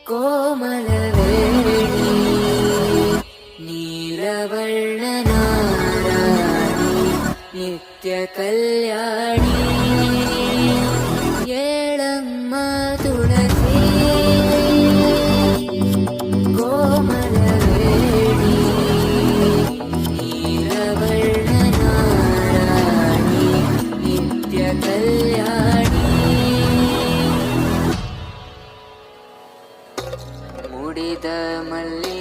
ಕೋಮಲವೇಣಿ ನೀಲವರ್ಣನಾರಾಣಿ ನಿತ್ಯ ಕಲ್ಯಾಣಿ ಏಳಮ್ಮ ತುಳಸಿ ಕೋಮಲವೇಣಿ ನೀಲವರ್ಣನಾರಾಣಿ ನಿತ್ಯ ಕಲ್ಯಾಣಿ ಮುಡಿದ ಮಲ್ಲಿ